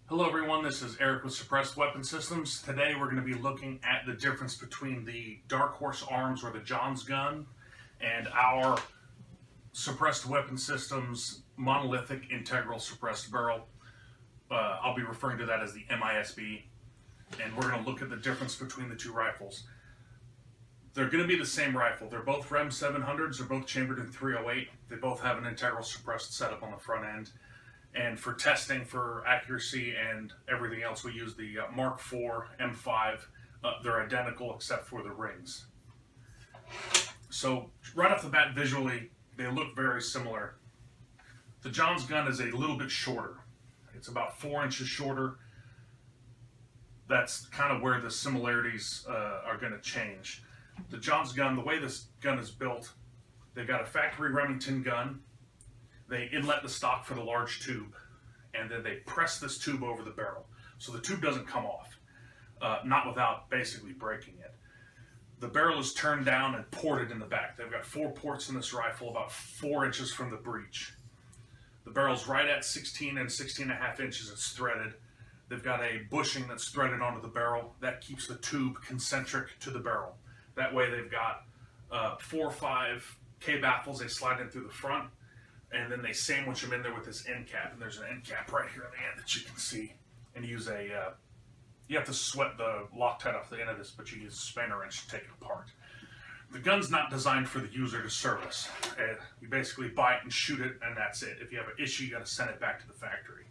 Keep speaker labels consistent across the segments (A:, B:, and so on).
A: Hello everyone, this is Eric with Suppressed Weapon Systems. Today we're going to be looking at the difference between the Dark Horse Arms or the John's gun and our Suppressed Weapon Systems Monolithic Integral Suppressed Barrel. I'll be referring to that as the MISB, and we're going to look at the difference between the two rifles. They're going to be the same rifle. They're both REM 700s, they're both chambered in .308. They both have an integral suppressed setup on the front end. And for testing, for accuracy and everything else, we use the Mark IV M5. They're identical except for the rings. So right off the bat, visually, they look very similar. The John's gun is a little bit shorter. It's about 4 inches shorter. That's kind of where the similarities are going to change. The John's gun, the way this gun is built, they've got a factory Remington gun. They inlet the stock for the large tube, and then they press this tube over the barrel. So the tube doesn't come off, not without basically breaking it. The barrel is turned down and ported in the back. They've got 4 ports in this rifle, about 4 inches from the breech. The barrel's right at 16 and 16.5 inches. It's threaded. They've got a bushing that's threaded onto the barrel. That keeps the tube concentric to the barrel. That way they've got 4 or 5 K-baffles. They slide in through the front, and then they sandwich them in there with this end cap. And there's an end cap right here on the end that you can see. And use you have to sweat the Loctite off the end of this, but you use a spanner wrench to take it apart. The gun's not designed for the user to service. You basically buy it and shoot it, and that's it. If you have an issue, you got to send it back to the factory.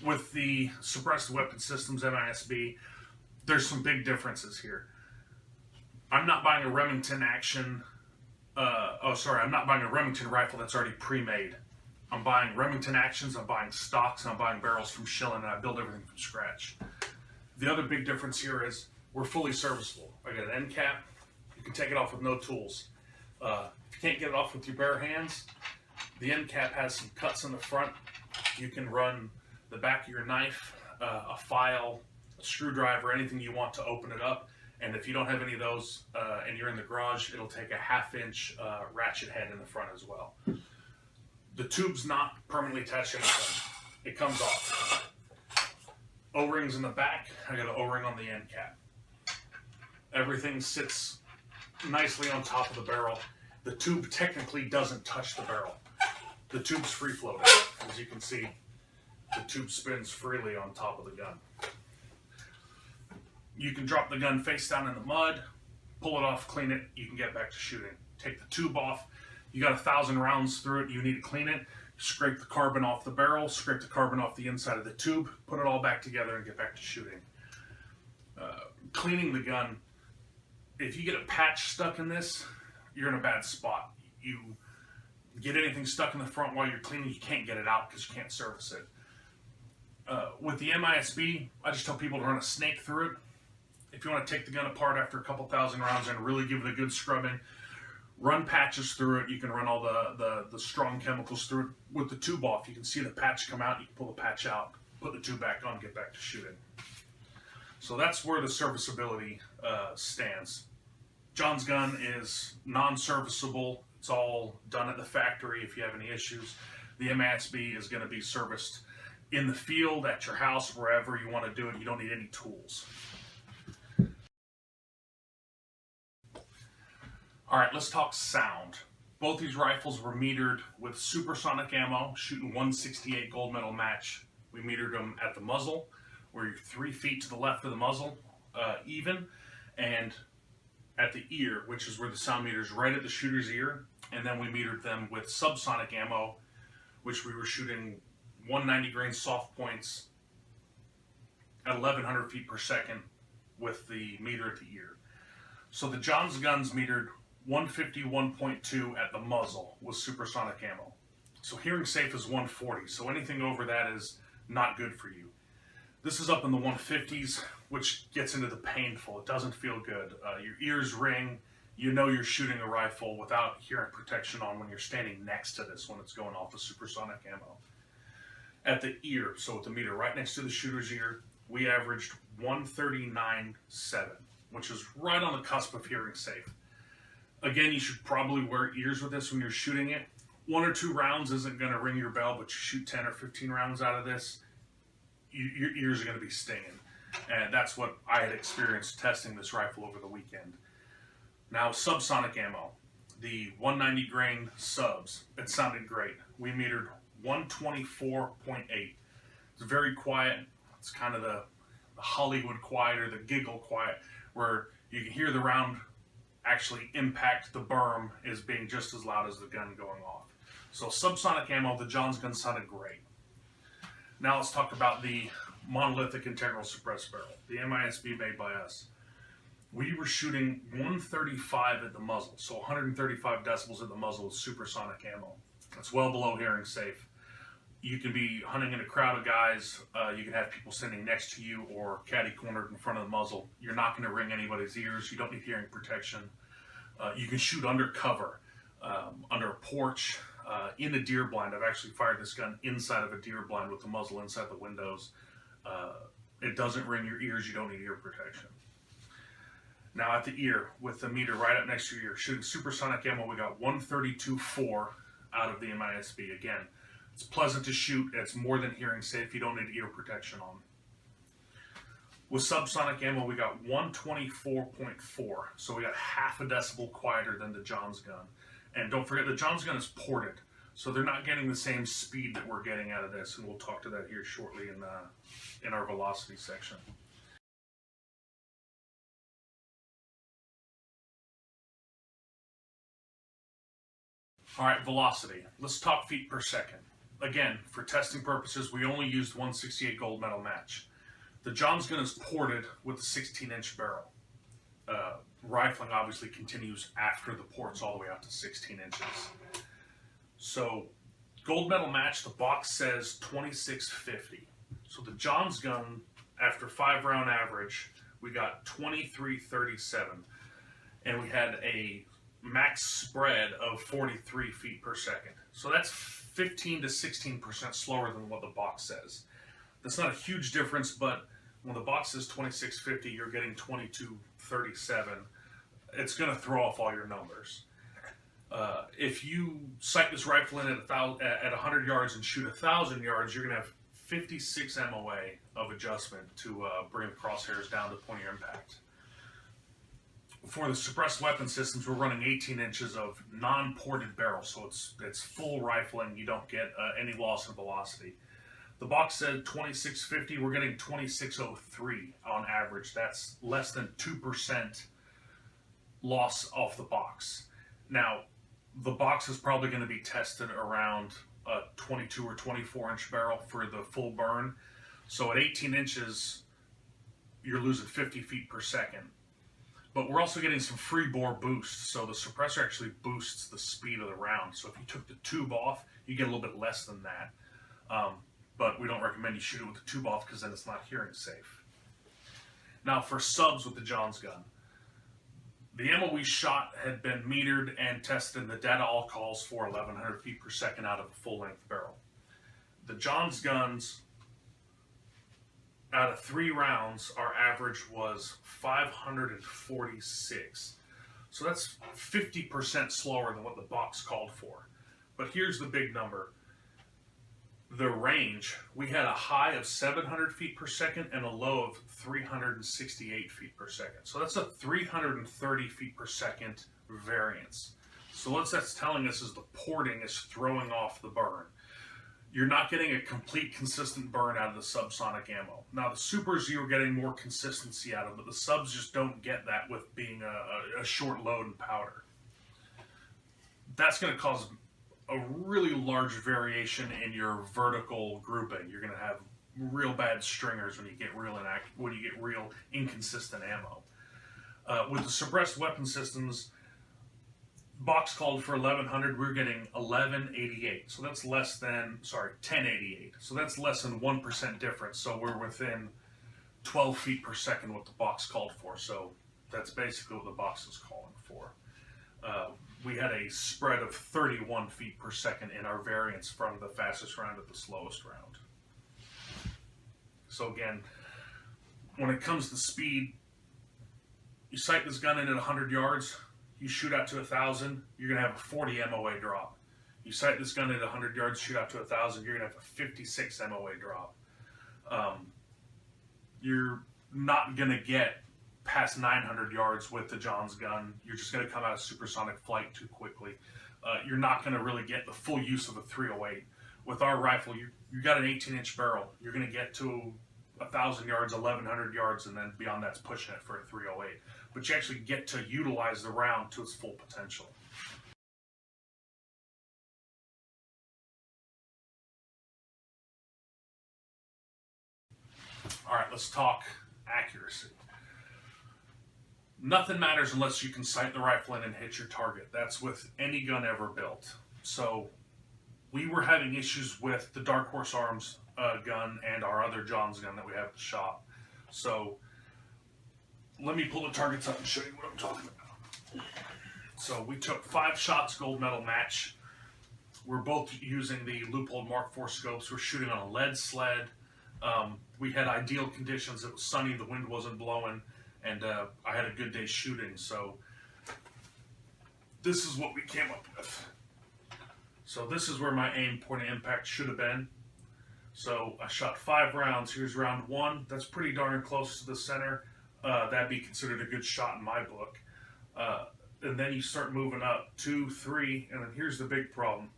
A: With the Suppressed Weapon Systems MISB, there's some big differences here. I'm not buying a Remington I'm not buying a Remington rifle that's already pre-made. I'm buying Remington actions, I'm buying stocks, and I'm buying barrels from Schillen, and I build everything from scratch. The other big difference here is we're fully serviceable. I got an end cap. You can take it off with no tools. If you can't get it off with your bare hands, the end cap has some cuts in the front. You can run the back of your knife, a file, a screwdriver, anything you want to open it up. And if you don't have any of those and you're in the garage, it'll take a 1/2 inch ratchet head in the front as well. The tube's not permanently attached to anything. It comes off. O-rings in the back. I got an O-ring on the end cap. Everything sits nicely on top of the barrel. The tube technically doesn't touch the barrel. The tube's free floating. As you can see, the tube spins freely on top of the gun. You can drop the gun face down in the mud, pull it off, clean it, you can get back to shooting. Take the tube off, you got 1,000 rounds through it, you need to clean it, scrape the carbon off the barrel, scrape the carbon off the inside of the tube, put it all back together and get back to shooting. Cleaning the gun, if you get a patch stuck in this, you're in a bad spot. You get anything stuck in the front while you're cleaning, you can't get it out because you can't service it. With the MISB, I just tell people to run a snake through it. If you want to take the gun apart after a couple 1,000 rounds and really give it a good scrubbing, run patches through it. You can run all the strong chemicals through it. With the tube off, you can see the patch come out. You can pull the patch out, put the tube back on, get back to shooting. So that's where the serviceability stands. John's gun is non-serviceable. It's all done at the factory if you have any issues. The MISB is going to be serviced in the field, at your house, wherever you want to do it. You don't need any tools. All right, let's talk sound. Both these rifles were metered with supersonic ammo, shooting 168 gold medal match. We metered them at the muzzle, where you're 3 feet to the left of the muzzle, even, and at the ear, which is where the sound meter is right at the shooter's ear. And then we metered them with subsonic ammo, which we were shooting 190 grain soft points at 1,100 feet per second with the meter at the ear. So the John's guns metered 151.2 at the muzzle with supersonic ammo. So hearing safe is 140, so anything over that is not good for you. This is up in the 150s, which gets into the painful. It doesn't feel good. Your ears ring. You know you're shooting a rifle without hearing protection on when you're standing next to this when it's going off with supersonic ammo. At the ear, so with the meter right next to the shooter's ear, we averaged 139.7, which is right on the cusp of hearing safe. Again, you should probably wear ears with this when you're shooting it. 1 or 2 rounds isn't going to ring your bell, but you shoot 10 or 15 rounds out of this, your ears are going to be stinging. And that's what I had experienced testing this rifle over the weekend. Now, subsonic ammo, the 190 grain subs, it sounded great. We metered 124.8. It's very quiet. It's kind of the Hollywood quiet or the giggle quiet, where you can hear the round actually impact the berm is being just as loud as the gun going off. So subsonic ammo, the Johns gun sounded great. Now let's talk about the monolithic integral suppressed barrel, the MISB made by us. We were shooting 135 at the muzzle, so 135 decibels at the muzzle with supersonic ammo. That's well below hearing safe. You can be hunting in a crowd of guys, you can have people sitting next to you or catty-cornered in front of the muzzle. You're not going to ring anybody's ears, you don't need hearing protection. You can shoot under cover, under a porch, in a deer blind. I've actually fired this gun inside of a deer blind with the muzzle inside the windows. It doesn't ring your ears, you don't need ear protection. Now at the ear, with the meter right up next to your ear, shooting supersonic ammo, we got 132.4 out of the MISB. Again, it's pleasant to shoot, it's more than hearing safe, you don't need ear protection on. With subsonic ammo, we got 124.4, so we got half a decibel quieter than the Johns gun. And don't forget, the Johns gun is ported, so they're not getting the same speed that we're getting out of this, and we'll talk to that here shortly in our velocity section. All right, velocity. Let's talk feet per second. Again, for testing purposes, we only used 168 gold medal match. The Johns gun is ported with a 16-inch barrel. Rifling obviously continues after the ports all the way out to 16 inches. So, gold medal match, the box says 2650. So the Johns gun, after 5-round average, we got 2337. And we had a max spread of 43 feet per second. So that's 15 to 16% slower than what the box says. That's not a huge difference, but when the box says 2650, you're getting 2237. It's going to throw off all your numbers. If you sight this rifle in at 100 yards and shoot 1,000 yards, you're going to have 56 MOA of adjustment to bring the crosshairs down to point of impact. For the suppressed weapon systems, we're running 18 inches of non-ported barrel, so it's full rifling. You don't get any loss in velocity. The box said 2650. We're getting 2603 on average. That's less than 2% loss off the box. Now, the box is probably going to be tested around a 22 or 24 inch barrel for the full burn. So at 18 inches, you're losing 50 feet per second. But we're also getting some free bore boost, so the suppressor actually boosts the speed of the round. So if you took the tube off, you get a little bit less than that. But we don't recommend you shoot it with the tube off because then it's not hearing safe. Now for subs with the Johns gun. The ammo we shot had been metered and tested, and the data all calls for 1,100 feet per second out of a full-length barrel. The Johns guns, out of 3 rounds, our average was 546. So that's 50% slower than what the box called for. But here's the big number. The range, we had a high of 700 feet per second and a low of 368 feet per second. So that's a 330 feet per second variance. So what that's telling us is the porting is throwing off the burn. You're not getting a complete consistent burn out of the subsonic ammo. Now the supers you're getting more consistency out of, but the subs just don't get that with being a short load and powder. That's going to cause a really large variation in your vertical grouping. You're going to have real bad stringers when you get real inconsistent ammo. With the suppressed weapon systems, box called for 1,100. We're getting 1188. So that's less than 1088. So that's less than 1% difference. So we're within 12 feet per second what the box called for. So that's basically what the box is calling for. We had a spread of 31 feet per second in our variance from the fastest round to the slowest round. So again, when it comes to speed, you sight this gun in at 100 yards, you shoot out to 1,000, you're going to have a 40 MOA drop. You sight this gun at 100 yards, shoot out to 1,000, you're going to have a 56 MOA drop. You're not going to get past 900 yards with the Johns gun. You're just going to come out of supersonic flight too quickly. You're not going to really get the full use of a 308. With our rifle, you got an 18-inch barrel. You're going to get to 1,000 yards, 1,100 yards, and then beyond that's pushing it for a 308. But you actually get to utilize the round to its full potential. All right, let's talk accuracy. Nothing matters unless you can sight the rifle in and hit your target. That's with any gun ever built. So we were having issues with the Dark Horse Arms gun and our other Johns gun that we have at the shop. So let me pull the targets up and show you what I'm talking about. So we took 5 shots gold medal match. We're both using the Leupold Mark IV scopes. We're shooting on a lead sled. We had ideal conditions. It was sunny, the wind wasn't blowing, and I had a good day shooting. So this is what we came up with. So this is where my aim point of impact should have been. So I shot 5 rounds. Here's round 1. That's pretty darn close to the center. That'd be considered a good shot in my book. And then you start moving up 2, 3, and then here's the big problem.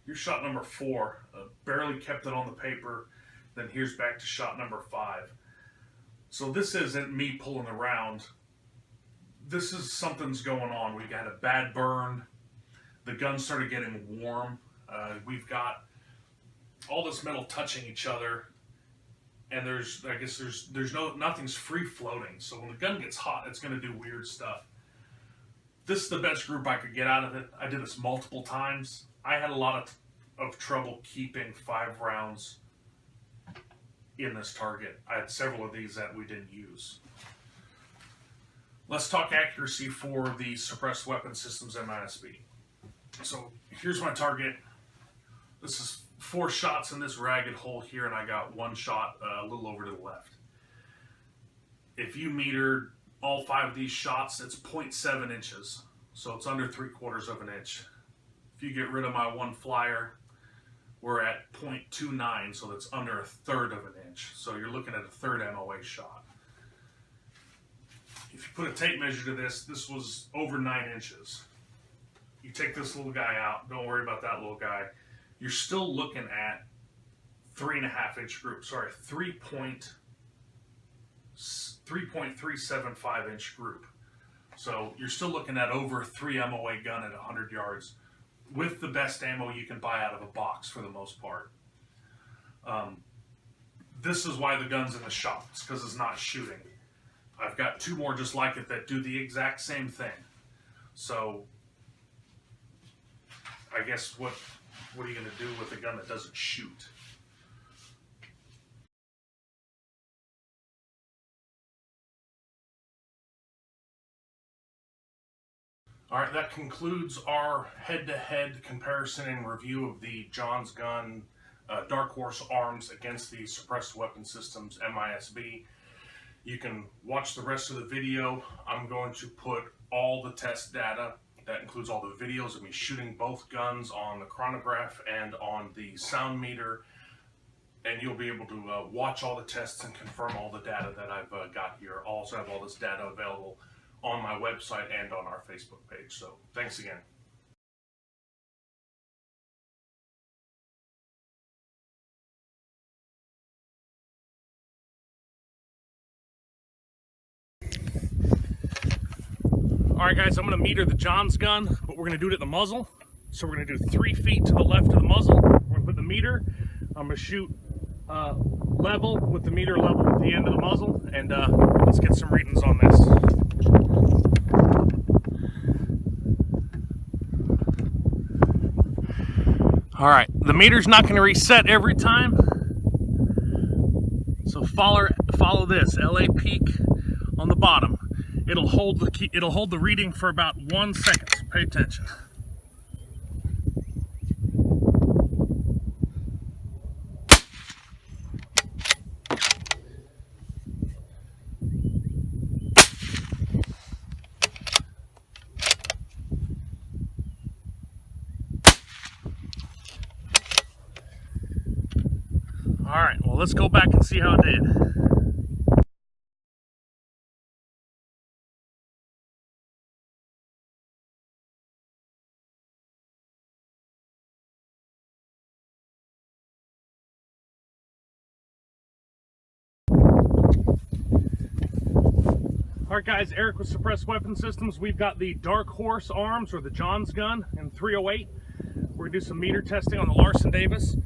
A: Your shot number 4 barely kept it on the paper. Then here's back to shot number 5. So this isn't me pulling the round. This is something's going on. We got a bad burn. The gun started getting warm. We've got all this metal touching each other, and nothing's free floating. So when the gun gets hot, it's going to do weird stuff. This is the best group I could get out of it. I did this multiple times. I had a lot of trouble keeping 5 rounds in this target. I had several of these that we didn't use. Let's talk accuracy for the Suppressed Weapon Systems MISB. So here's my target. This is 4 shots in this ragged hole here, and I got 1 shot a little over to the left. If you metered all 5 of these shots, it's 0.7 inches. So it's under 3/4 of an inch. If you get rid of my 1 flyer, we're at 0.29, so that's under 1/3 of an inch. So you're looking at a 1/3 MOA shot. If you put a tape measure to this, this was over 9 inches. You take this little guy out, don't worry about that little guy. You're still looking at 3.5 inch group. Sorry, 3.375 inch group. So you're still looking at over 3 MOA gun at 100 yards. With the best ammo you can buy out of a box for the most part. This is why the gun's in the shop. It's because it's not shooting. I've got 2 more just like it that do the exact same thing. So I guess what are you going to do with a gun that doesn't shoot? All right, that concludes our head-to-head comparison and review of the Johns gun Dark Horse Arms against the Suppressed Weapon Systems MISB. You can watch the rest of the video. I'm going to put all the test data. That includes all the videos of me shooting both guns on the chronograph and on the sound meter. And you'll be able to watch all the tests and confirm all the data that I've got here. I'll also have all this data available on my website and on our Facebook page. So thanks again. All right, guys, I'm going to meter the Johns gun, but we're going to do it at the muzzle. So we're going to do 3 feet to the left of the muzzle. We're going to put the meter. I'm going to shoot level with the meter level at the end of the muzzle, and let's get some readings on this. All right, the meter's not going to reset every time, so follow this LA peak on the bottom. It'll hold the reading for about 1 second. So pay attention. Alright, well let's go back and see how it did. Alright guys, Eric with Suppressed Weapon Systems. We've got the Dark Horse arms, or the John's gun, in 308. We're going to do some meter testing on the Larson Davis.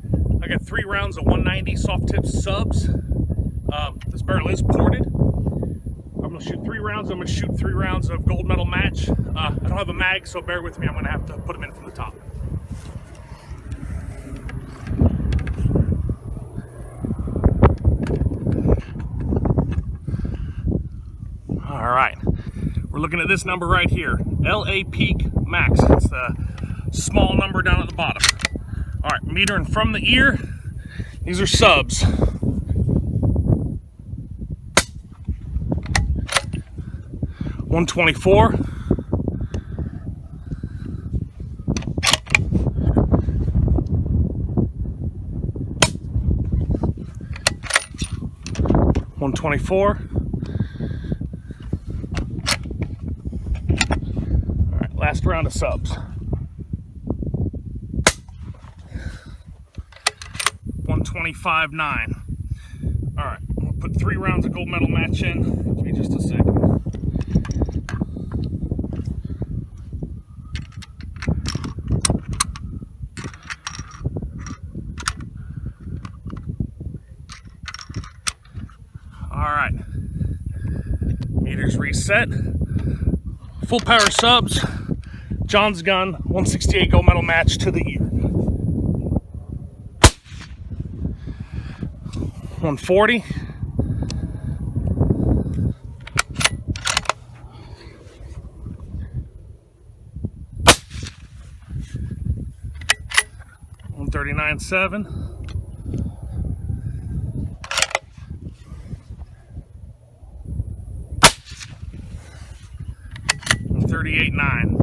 A: I got 3 rounds of 190 soft tip subs. This barrel is ported. I'm going to shoot 3 rounds. I'm going to shoot 3 rounds of gold medal match. I don't have a mag, so bear with me. I'm going to have to put them in from the top. All right, we're looking at this number right here, LA Peak Max. It's the small number down at the bottom. All right, metering from the ear. These are subs. 124. 124. Last round of subs. 125.9. All right, I'm gonna put 3 rounds of gold medal match in. Give me just a second. All right, meters reset. Full power subs. John's gun, 168 gold medal match to the ear. 140. 139.7. 138.9.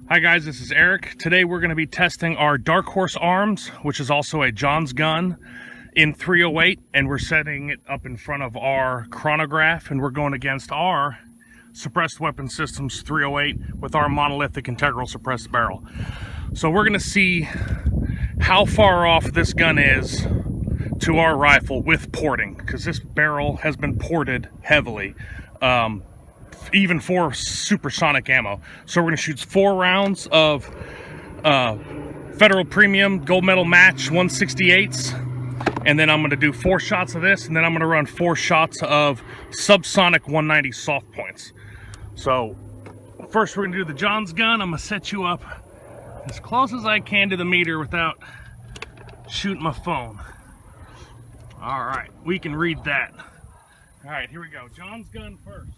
A: Hi guys, this is Eric. Today we're going to be testing our Dark Horse arms, which is also a John's gun, in 308, and we're setting it up in front of our chronograph, and we're going against our Suppressed Weapon Systems 308 with our monolithic integral suppressed barrel. So we're going to see how far off this gun is to our rifle with porting, because this barrel has been ported heavily. Even for supersonic ammo. So we're going to shoot 4 rounds of Federal Premium Gold Medal Match 168s, and then I'm going to do 4 shots of this, and then I'm going to run 4 shots of subsonic 190 soft points. So first we're going to do the John's gun. I'm going to set you up as close as I can to the meter without shooting my phone. All right, we can read that. All right, here we go. John's gun first.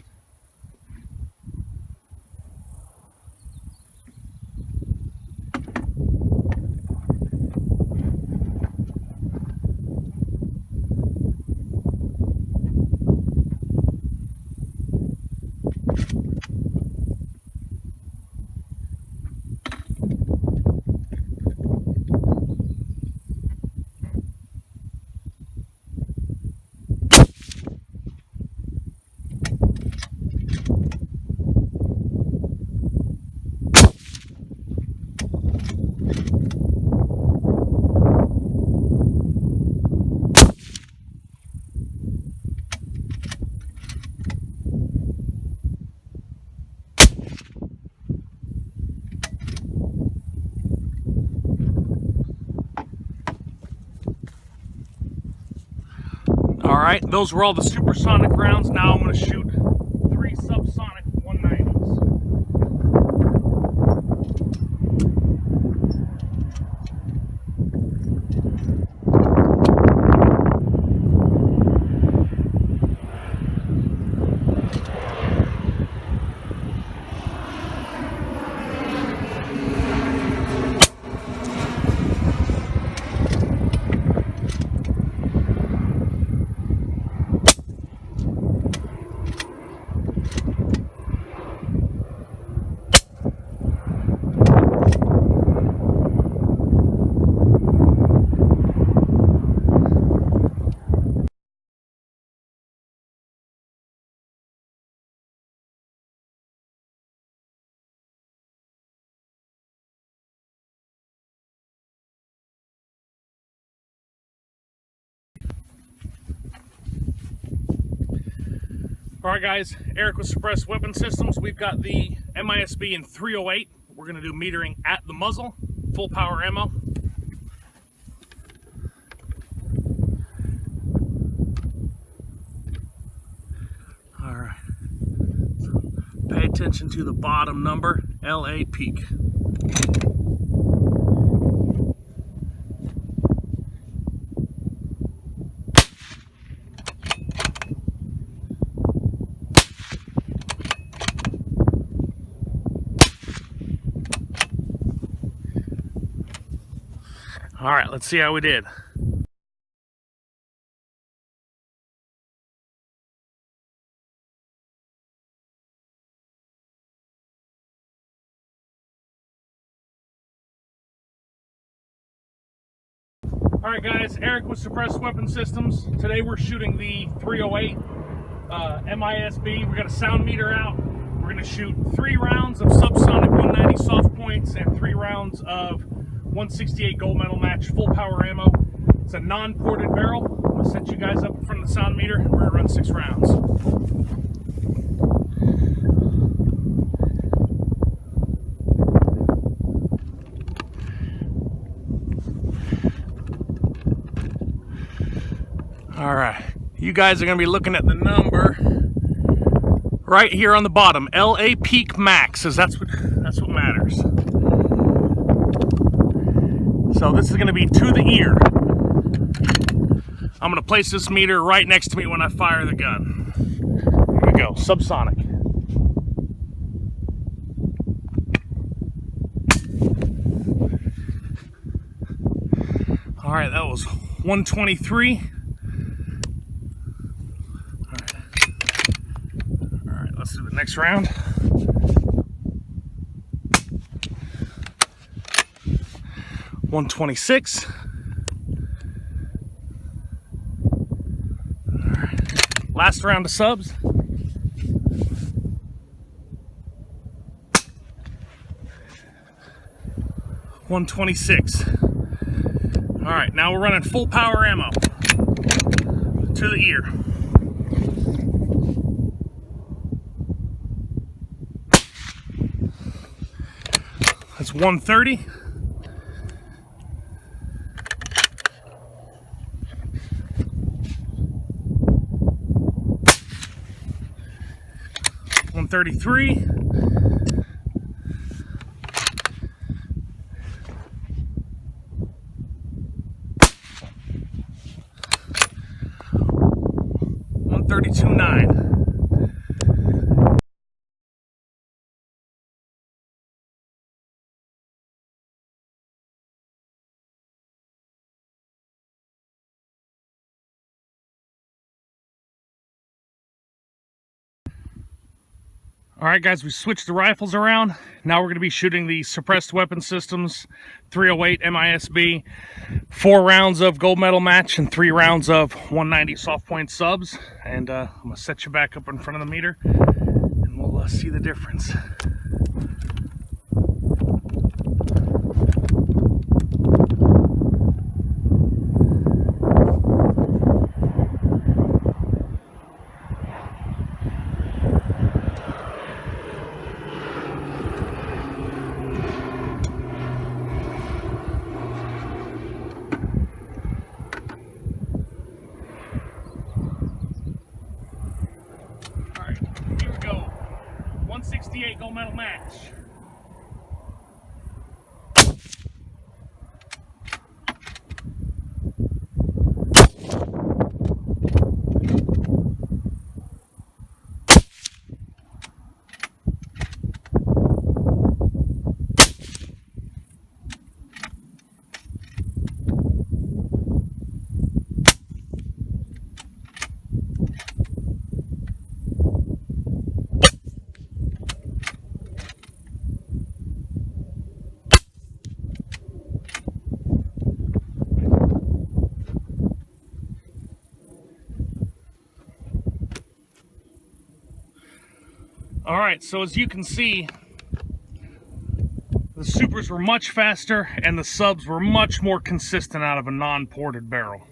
A: All right, those were all the supersonic rounds. Now I'm going to shoot 3 subsonic 190s. All right, guys, Eric with Suppressed Weapon Systems. We've got the MISB in 308. We're going to do metering at the muzzle, full power ammo. All right. Pay attention to the bottom number, LA peak. All right, let's see how we did. All right, guys, Eric with Suppressed Weapon Systems. Today we're shooting the 308 MISB. We got a sound meter out. We're gonna shoot 3 rounds of subsonic 190 soft points and 3 rounds of 168 gold medal match full power ammo. It's a non-ported barrel. I'm gonna set you guys up in front of the sound meter. We're gonna run 6 rounds. All right, you guys are gonna be looking at the number right here on the bottom, LA peak max, as that's what matters. So this is gonna be to the ear. I'm gonna place this meter right next to me when I fire the gun. Here we go, subsonic. All right, that was 123. Let's do the next round. $126. All right. Last round of subs. $126. All right, now we're running full power ammo to the ear. That's 130. $133. $132.9. All right, guys, we switched the rifles around. Now we're going to be shooting the Suppressed Weapon Systems 308 MISB. 4 rounds of gold medal match and 3 rounds of 190 soft point subs. And I'm going to set you back up in front of the meter and we'll see the difference. Here we go. 168 gold medal match. All right, so as you can see, the supers were much faster and the subs were much more consistent out of a non-ported barrel.